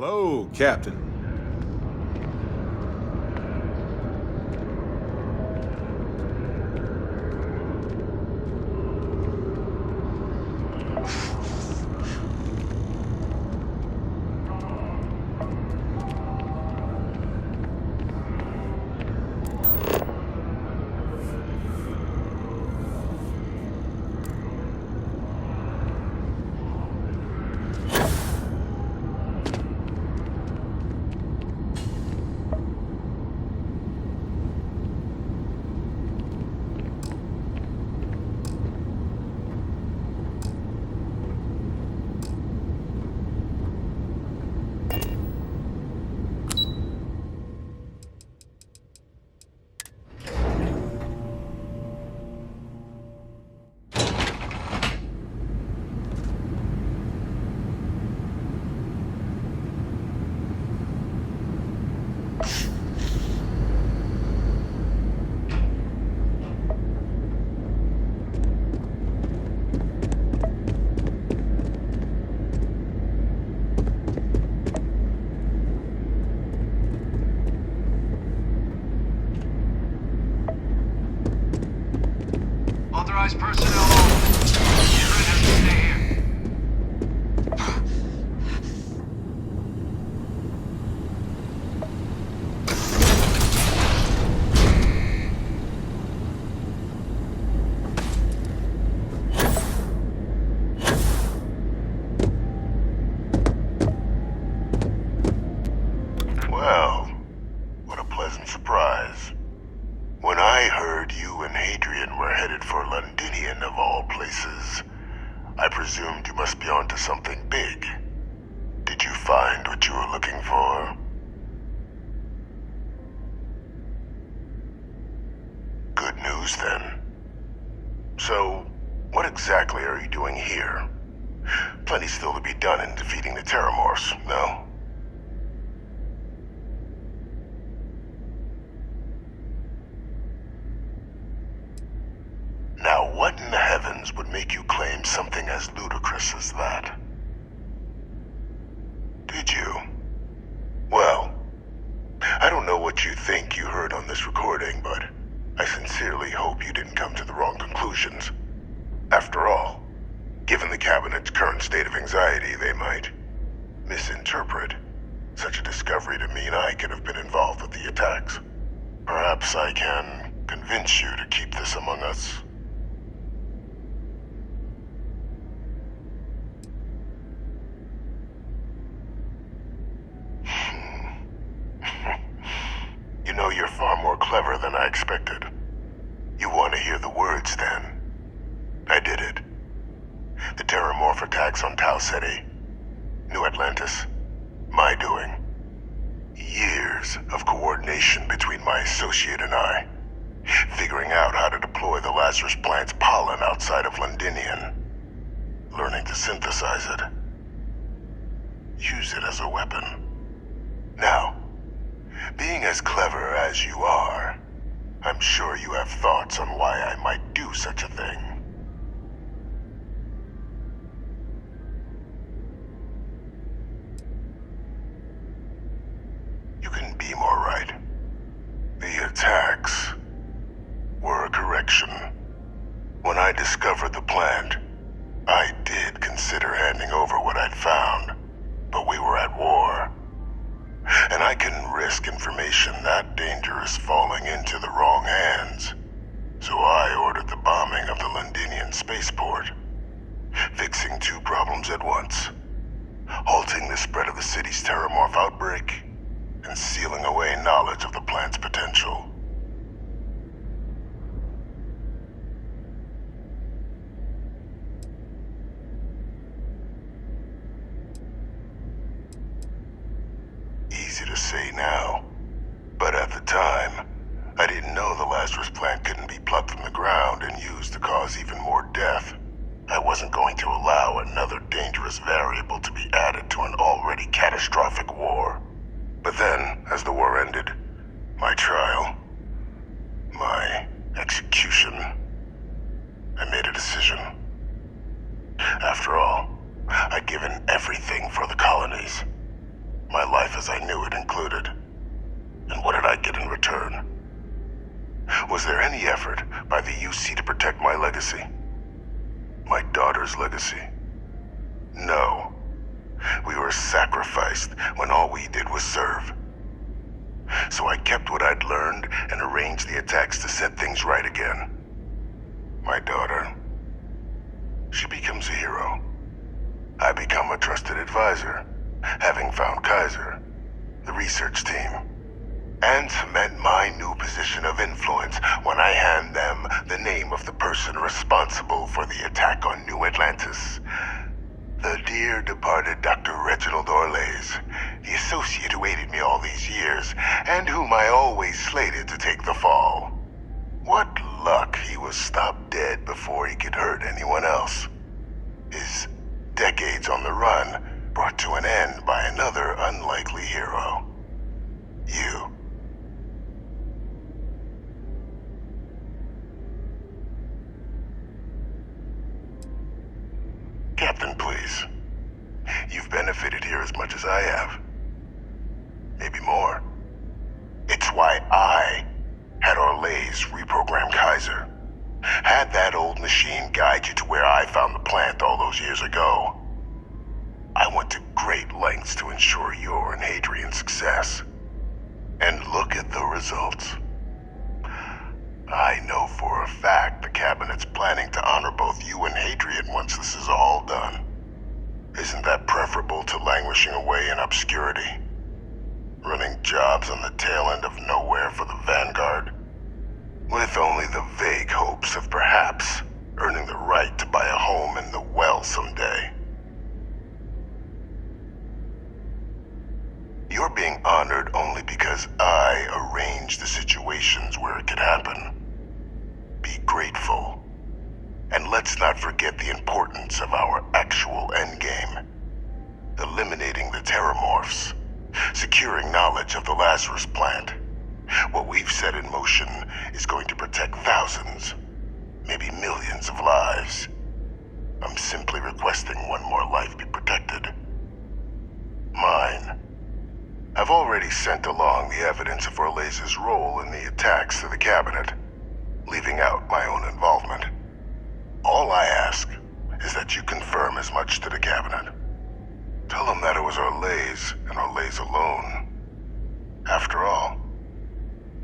Hello, Captain. Authorized personnel only. Unit has to stay here. Well, what a pleasant surprise. When I heard you and Hadrian were headed for Londinian of all places, I presumed you must be onto something big. Did you find what you were looking for? Good news then. So, what exactly are you doing here? Plenty still to be done in defeating the Terramorphs, no? Now, what in the heavens would make you claim something as ludicrous as that? Did you? Well, I don't know what you think you heard on this recording, but I sincerely hope you didn't come to the wrong conclusions. After all, given the Cabinet's current state of anxiety, they might misinterpret such a discovery to mean I could have been involved with the attacks. Perhaps I can convince you to keep this among us. You know, you're far more clever than I expected. You want to hear the words, then? I did it. The Terramorph attacks on Tau Ceti, New Atlantis, my doing. Years of coordination between my associate and I, figuring out how to deploy the Lazarus plant's pollen outside of Londinian, learning to synthesize it, use it as a weapon. Now, being as clever as you are, I'm sure you have thoughts on why I might do such a thing. You can be more right. The attacks were a correction. When I discovered the plant, I did consider handing over what I'd found, but we were at war. And I couldn't risk information that dangerous falling into the wrong hands. So I ordered the bombing of the Londinian spaceport, fixing two problems at once: halting the spread of the city's Terramorph outbreak, and sealing away knowledge of the plant's potential. Easy to say now, but at the time, I didn't know the Lazarus plant couldn't be plucked from the ground and used to cause even more death. I wasn't going to allow another dangerous variable to be added to an already catastrophic war. But then, as the war ended, my trial, my execution, I made a decision. After all, I'd given everything for the colonies. My as I knew it included. And what did I get in return? Was there any effort by the UC to protect my legacy? My daughter's legacy? No. We were sacrificed when all we did was serve. So I kept what I'd learned and arranged the attacks to set things right again. My daughter, she becomes a hero. I become a trusted advisor, having found Kaiser, the research team, and cement my new position of influence when I hand them the name of the person responsible for the attack on New Atlantis. The dear departed Dr. Reginald Orlays, the associate who aided me all these years, and whom I always slated to take the fall. What luck he was stopped dead before he could hurt anyone else. His decades on the run brought to an end by another unlikely hero. You. Captain, please. You've benefited here as much as I have. Maybe more. It's why I had Orlays reprogram Kaiser. Had that old machine guide you to where I found the plant all those years ago. I went to great lengths to ensure your and Hadrian's success. And look at the results. I know for a fact the Cabinet's planning to honor both you and Hadrian once this is all done. Isn't that preferable to languishing away in obscurity? Running jobs on the tail end of nowhere for the Vanguard? With only the vague hopes of perhaps earning the right to buy a home in the well someday. You're being honored only because I arranged the situations where it could happen. Be grateful. And let's not forget the importance of our actual endgame. Eliminating the Terramorphs. Securing knowledge of the Lazarus plant. What we've set in motion is going to protect thousands, maybe millions of lives. I'm simply requesting one more life be protected. Mine. I've already sent along the evidence of Orlays' role in the attacks to the Cabinet, leaving out my own involvement. All I ask is that you confirm as much to the Cabinet. Tell them that it was Orlays and Orlays alone. After all,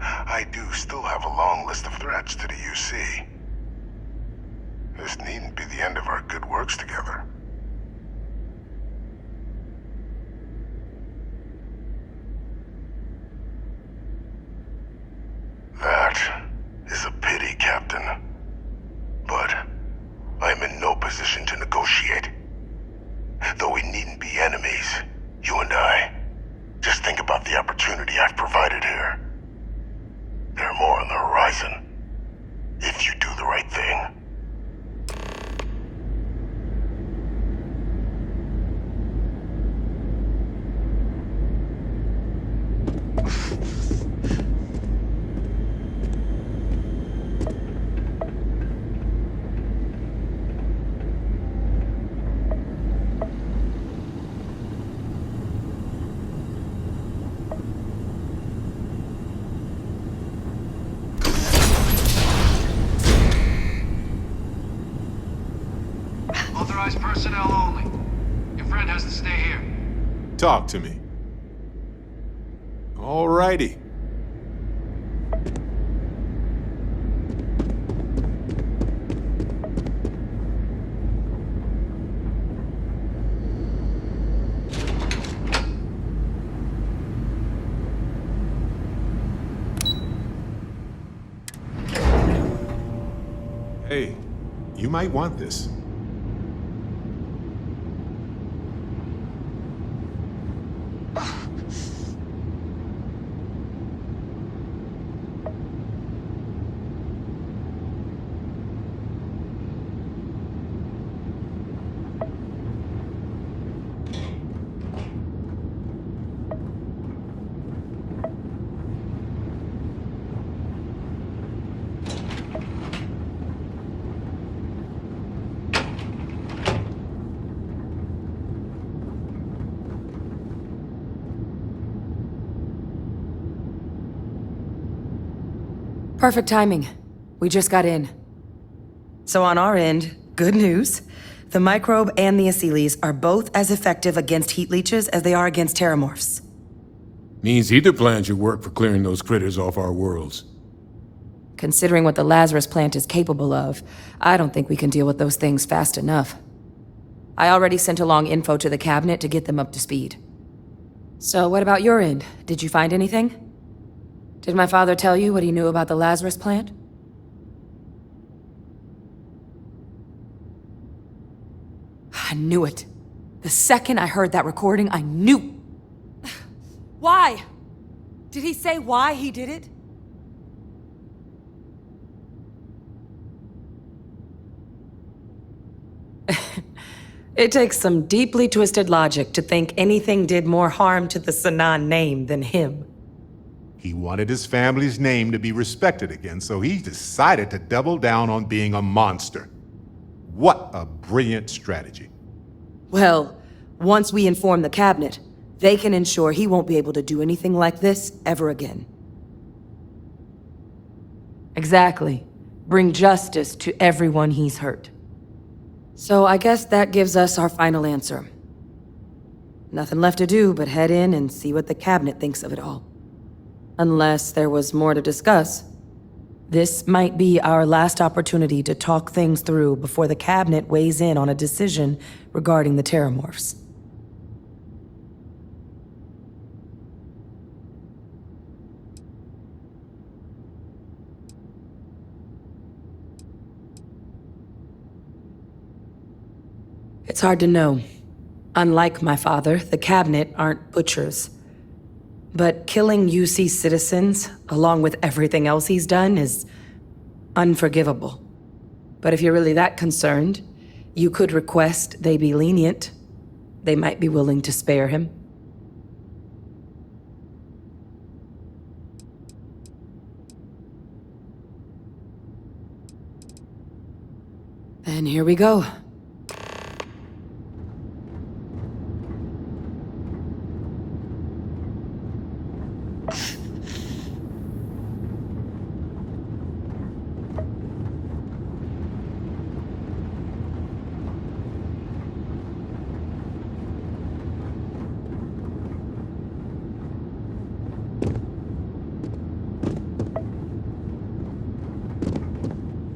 I do still have a long list of threats to the UC. This needn't be the end of our good works together. That is a pity, Captain. But I'm in no position to negotiate. Though we needn't be enemies, you and I. Just think about the opportunity I've provided here. There are more on the horizon. If you do the right thing. Authorized personnel only. Your friend has to stay here. Talk to me. Alrighty. Hey, you might want this. Perfect timing. We just got in. So on our end, good news. The microbe and the Aciles are both as effective against heat leeches as they are against terramorphs. Means either plan should work for clearing those critters off our worlds. Considering what the Lazarus plant is capable of, I don't think we can deal with those things fast enough. I already sent along info to the cabinet to get them up to speed. So what about your end? Did you find anything? Did my father tell you what he knew about the Lazarus plant? I knew it. The second I heard that recording, I knew. Why? Did he say why he did it? It takes some deeply twisted logic to think anything did more harm to the Sanan name than him. He wanted his family's name to be respected again, so he decided to double down on being a monster. What a brilliant strategy. Well, once we inform the cabinet, they can ensure he won't be able to do anything like this ever again. Exactly. Bring justice to everyone he's hurt. So I guess that gives us our final answer. Nothing left to do but head in and see what the cabinet thinks of it all. Unless there was more to discuss. This might be our last opportunity to talk things through before the cabinet weighs in on a decision regarding the terramorphs. It's hard to know. Unlike my father, the cabinet aren't butchers. But killing UC citizens, along with everything else he's done, is unforgivable. But if you're really that concerned, you could request they be lenient. They might be willing to spare him. Then here we go.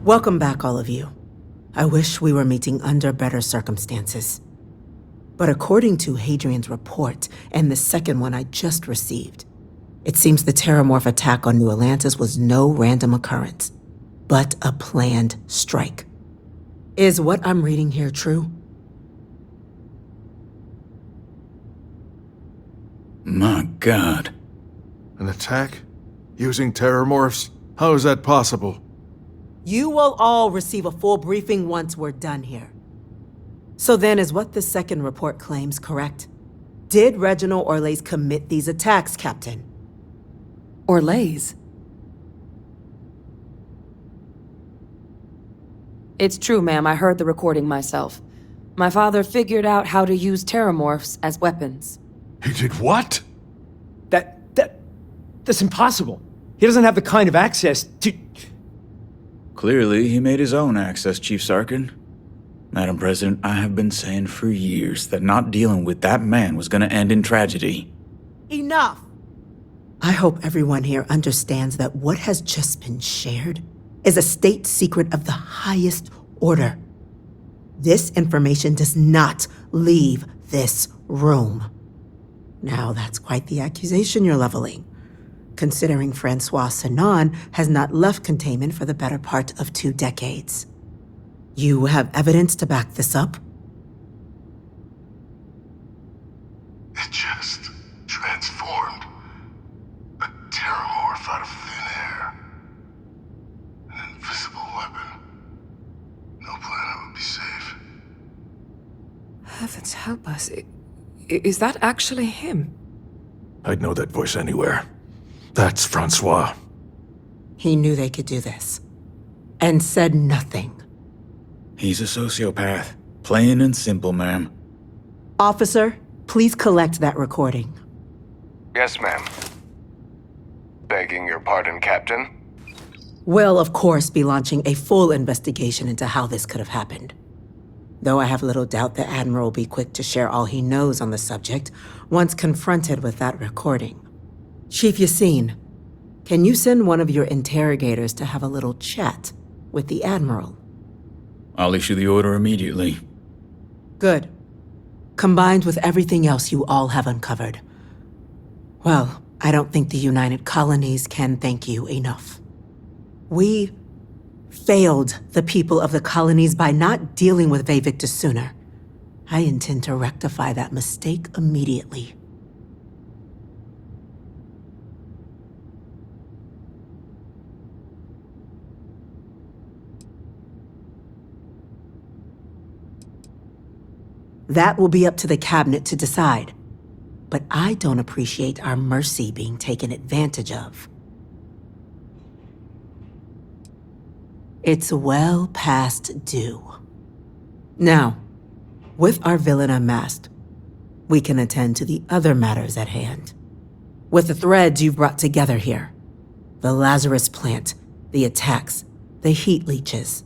Welcome back, all of you. I wish we were meeting under better circumstances. But according to Hadrian's report and the second one I just received, it seems the Terramorph attack on New Atlantis was no random occurrence, but a planned strike. Is what I'm reading here true? My God. An attack? Using terramorphs? How is that possible? You will all receive a full briefing once we're done here. So then, is what the second report claims correct? Did Reginald Orlais commit these attacks, Captain? Orlais? It's true, ma'am. I heard the recording myself. My father figured out how to use terramorphs as weapons. He did what? That's impossible. He doesn't have the kind of access to... Clearly, he made his own access, Chief Sarkin. Madam President, I have been saying for years that not dealing with that man was going to end in tragedy. Enough! I hope everyone here understands that what has just been shared is a state secret of the highest order. This information does not leave this room. Now, that's quite the accusation you're leveling, considering Francois Sanan has not left containment for the better part of 2 decades. You have evidence to back this up? It just transformed. A terramorph out of thin air. An invisible weapon. No planet would be safe. Heavens help us. Is that actually him? I'd know that voice anywhere. That's Francois. He knew they could do this, and said nothing. He's a sociopath. Plain and simple, ma'am. Officer, please collect that recording. Yes, ma'am. Begging your pardon, Captain. We'll, of course, be launching a full investigation into how this could have happened. Though I have little doubt the Admiral will be quick to share all he knows on the subject once confronted with that recording. Chief Yassine, can you send one of your interrogators to have a little chat with the Admiral? I'll issue the order immediately. Good. Combined with everything else you all have uncovered. Well, I don't think the United Colonies can thank you enough. We failed the people of the colonies by not dealing with Vavictus sooner. I intend to rectify that mistake immediately. That will be up to the cabinet to decide. But I don't appreciate our mercy being taken advantage of. It's well past due. Now, with our villain unmasked, we can attend to the other matters at hand. With the threads you've brought together here, the Lazarus plant, the attacks, the heat leeches,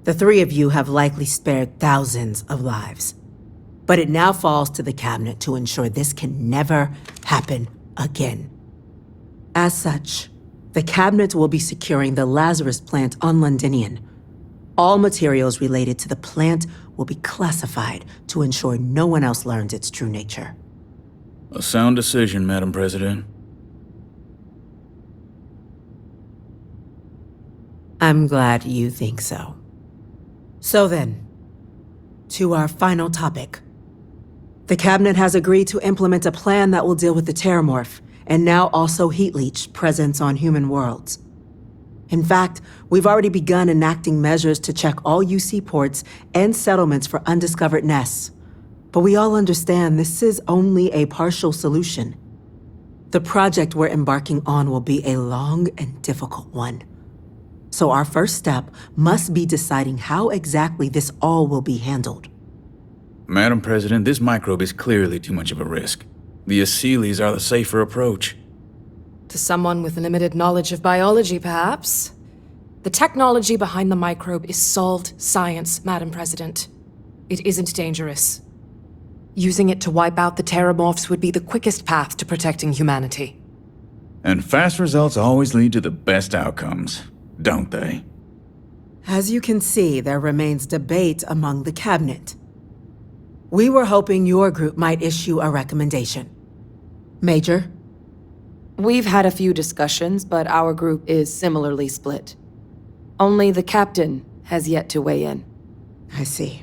the three of you have likely spared thousands of lives. But it now falls to the cabinet to ensure this can never happen again. As such, the cabinet will be securing the Lazarus plant on Londinian. All materials related to the plant will be classified to ensure no one else learns its true nature. A sound decision, Madam President. I'm glad you think so. So then, to our final topic. The cabinet has agreed to implement a plan that will deal with the Terramorph, and now also Heat Leech presence on human worlds. In fact, we've already begun enacting measures to check all UC ports and settlements for undiscovered nests. But we all understand this is only a partial solution. The project we're embarking on will be a long and difficult one. So our first step must be deciding how exactly this all will be handled. Madam President, this microbe is clearly too much of a risk. The Aseles are the safer approach. To someone with limited knowledge of biology, perhaps. The technology behind the microbe is solved science, Madam President. It isn't dangerous. Using it to wipe out the Terramorphs would be the quickest path to protecting humanity. And fast results always lead to the best outcomes, don't they? As you can see, there remains debate among the cabinet. We were hoping your group might issue a recommendation. Major? We've had a few discussions, but our group is similarly split. Only the captain has yet to weigh in. I see.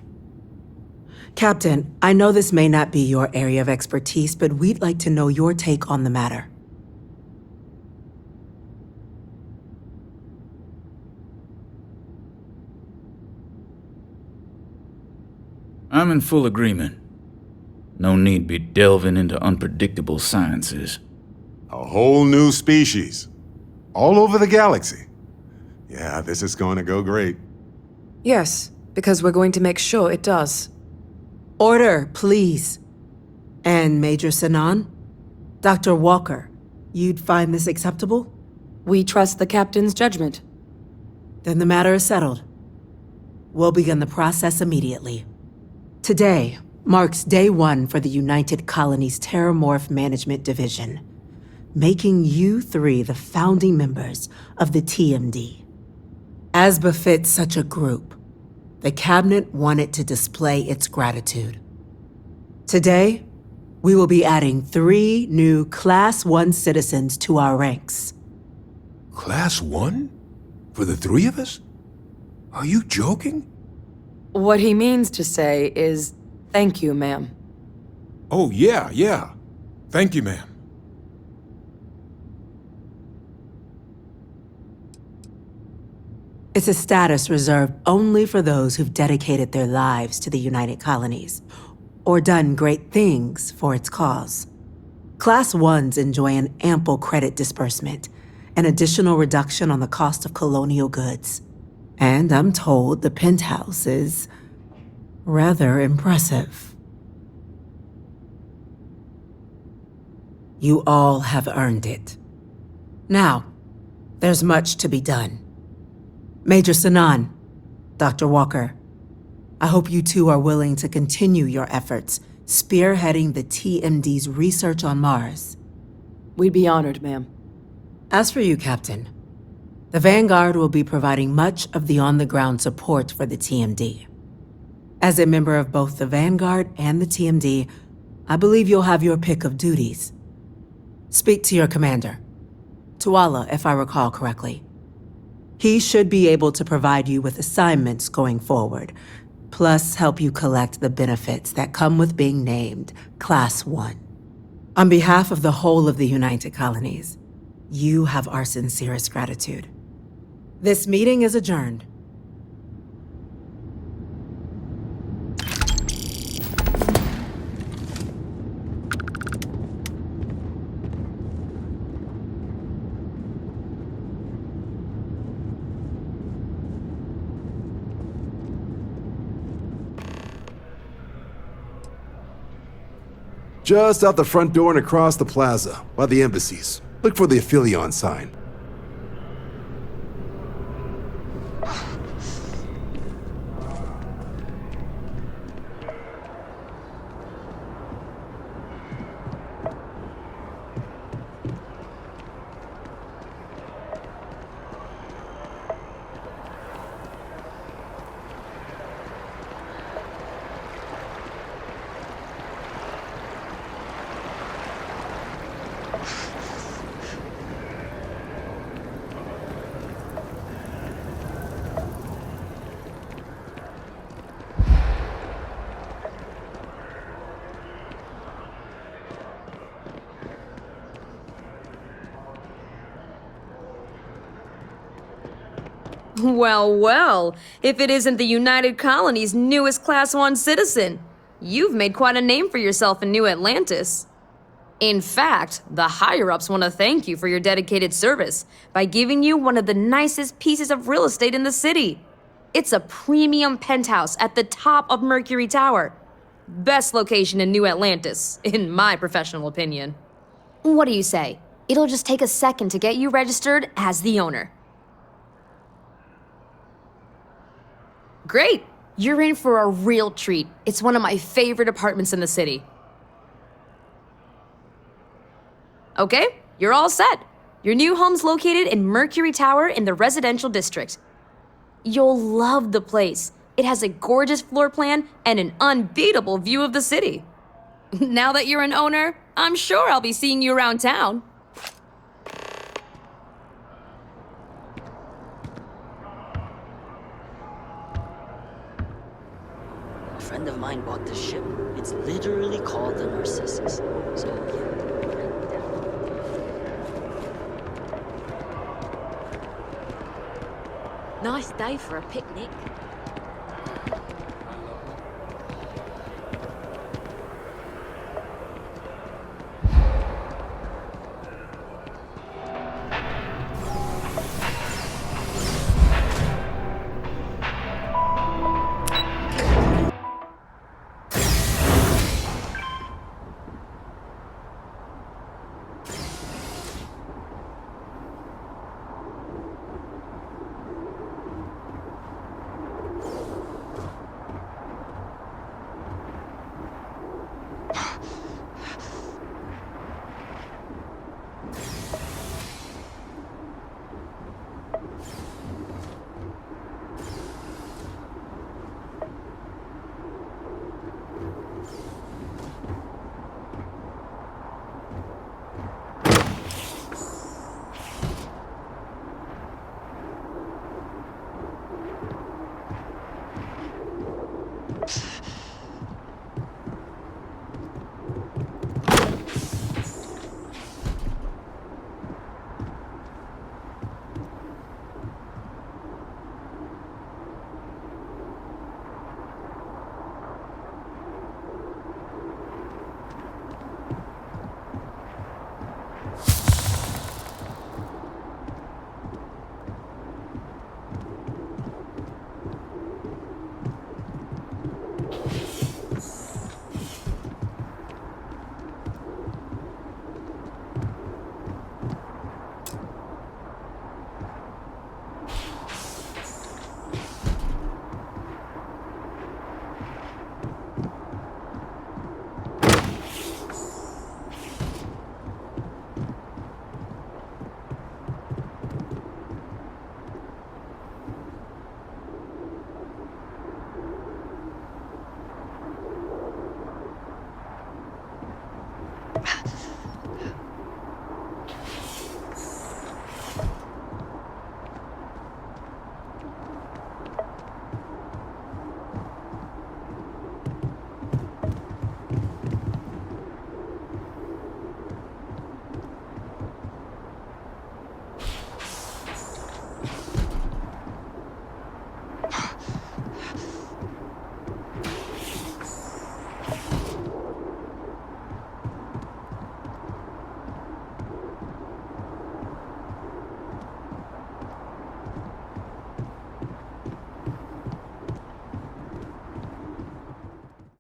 Captain, I know this may not be your area of expertise, but we'd like to know your take on the matter. I'm in full agreement. No need be delving into unpredictable sciences. A whole new species. All over the galaxy. Yeah, this is going to go great. Yes, because we're going to make sure it does. Order, please. And Major Sinan? Dr. Walker, you'd find this acceptable? We trust the captain's judgment. Then the matter is settled. We'll begin the process immediately. Today marks day one for the United Colonies Terramorph Management Division, making you three the founding members of the TMD. As befits such a group, the cabinet wanted to display its gratitude. Today, we will be adding 3 new Class 1 citizens to our ranks. Class 1? For the 3 of us? Are you joking? What he means to say is, thank you, ma'am. Oh, yeah. Thank you, ma'am. It's a status reserved only for those who've dedicated their lives to the United Colonies, or done great things for its cause. Class 1s enjoy an ample credit disbursement, an additional reduction on the cost of colonial goods. And I'm told the penthouse is rather impressive. You all have earned it. Now, there's much to be done. Major Sanan, Dr. Walker, I hope you two are willing to continue your efforts spearheading the TMD's research on Mars. We'd be honored, ma'am. As for you, Captain, the Vanguard will be providing much of the on-the-ground support for the TMD. As a member of both the Vanguard and the TMD, I believe you'll have your pick of duties. Speak to your commander, Tuala, if I recall correctly. He should be able to provide you with assignments going forward, plus help you collect the benefits that come with being named Class 1. On behalf of the whole of the United Colonies, you have our sincerest gratitude. This meeting is adjourned. Just out the front door and across the plaza, by the embassies. Look for the Aphelion sign. Well, well, if it isn't the United Colony's newest Class 1 citizen. You've made quite a name for yourself in New Atlantis. In fact, the higher-ups want to thank you for your dedicated service by giving you one of the nicest pieces of real estate in the city. It's a premium penthouse at the top of Mercury Tower. Best location in New Atlantis, in my professional opinion. What do you say? It'll just take a second to get you registered as the owner. Great! You're in for a real treat. It's one of my favorite apartments in the city. Okay, you're all set. Your new home's located in Mercury Tower in the residential district. You'll love the place. It has a gorgeous floor plan and an unbeatable view of the city. Now that you're an owner, I'm sure I'll be seeing you around town. A friend of mine bought this ship. It's literally called the Narcissus. So, yeah. Nice day for a picnic.